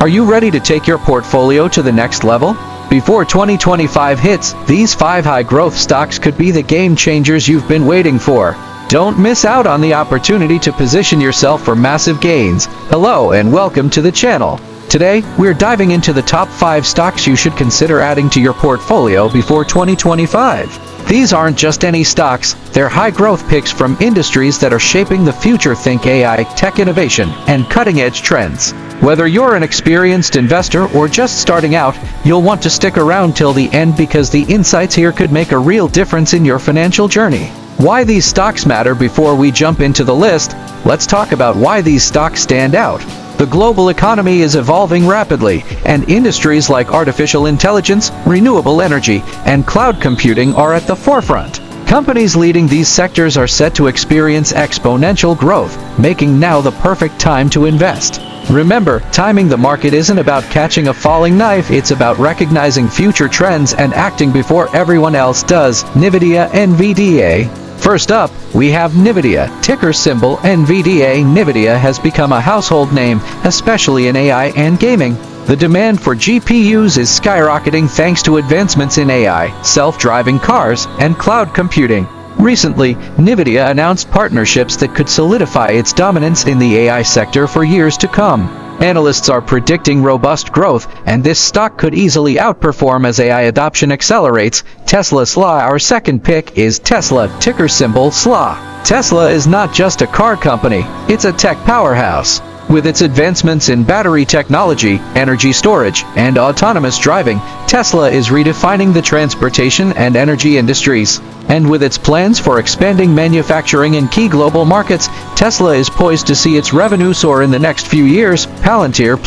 Are you ready to take your portfolio to the next level? Before 2025 hits, these 5 high-growth stocks could be the game changers you've been waiting for. Don't miss out on the opportunity to position yourself for massive gains. Hello and welcome to the channel. Today, we're diving into the top 5 stocks you should consider adding to your portfolio before 2025. These aren't just any stocks, they're high-growth picks from industries that are shaping the future. Think AI, tech innovation, and cutting-edge trends. Whether you're an experienced investor or just starting out, you'll want to stick around till the end because the insights here could make a real difference in your financial journey. Why these stocks matter. Before we jump into the list, let's talk about why these stocks stand out. The global economy is evolving rapidly, and industries like artificial intelligence, renewable energy, and cloud computing are at the forefront. Companies leading these sectors are set to experience exponential growth, making now the perfect time to invest. Remember, timing the market isn't about catching a falling knife, it's about recognizing future trends and acting before everyone else does. NVIDIA. First up, we have NVIDIA, ticker symbol NVDA. NVIDIA has become a household name, especially in AI and gaming. The demand for GPUs is skyrocketing thanks to advancements in AI, self-driving cars, and cloud computing. Recently, NVIDIA announced partnerships that could solidify its dominance in the AI sector for years to come. Analysts are predicting robust growth, and this stock could easily outperform as AI adoption accelerates. Tesla SLA. Our second pick is Tesla, ticker symbol SLA. Tesla is not just a car company, it's a tech powerhouse. With its advancements in battery technology, energy storage, and autonomous driving, Tesla is redefining the transportation and energy industries. And with its plans for expanding manufacturing in key global markets, Tesla is poised to see its revenue soar in the next few years. Palantir.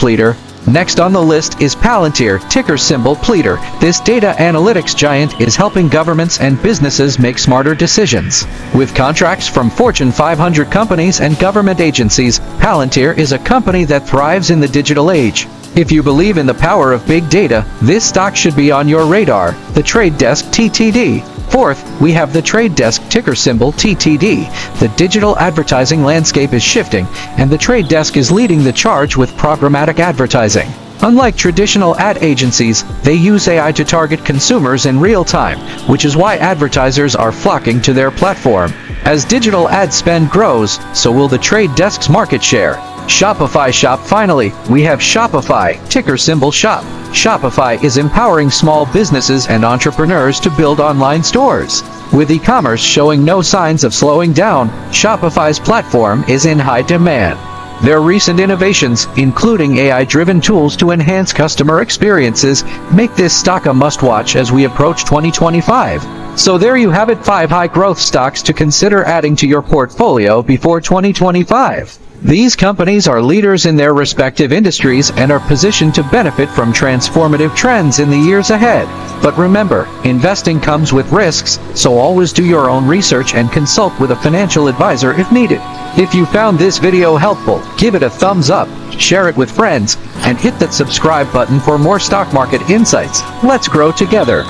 Next on the list is Palantir, ticker symbol PLETR. This data analytics giant is helping governments and businesses make smarter decisions. With contracts from Fortune 500 companies and government agencies, Palantir is a company that thrives in the digital age. If you believe in the power of big data, this stock should be on your radar. The Trade Desk TTD. Fourth, we have the Trade Desk, ticker symbol TTD. The digital advertising landscape is shifting, and the Trade Desk is leading the charge with programmatic advertising. Unlike traditional ad agencies, they use AI to target consumers in real time, which is why advertisers are flocking to their platform. As digital ad spend grows, so will the Trade Desk's market share. Shopify. Finally, we have Shopify, ticker symbol SHOP. Shopify is empowering small businesses and entrepreneurs to build online stores. With e-commerce showing no signs of slowing down, Shopify's platform is in high demand. Their recent innovations, including AI-driven tools to enhance customer experiences, make this stock a must-watch as we approach 2025. So there you have it, 5 high-growth stocks to consider adding to your portfolio before 2025. These companies are leaders in their respective industries and are positioned to benefit from transformative trends in the years ahead. But remember, investing comes with risks, so always do your own research and consult with a financial advisor if needed. If you found this video helpful, give it a thumbs up, share it with friends, and hit that subscribe button for more stock market insights. Let's grow together.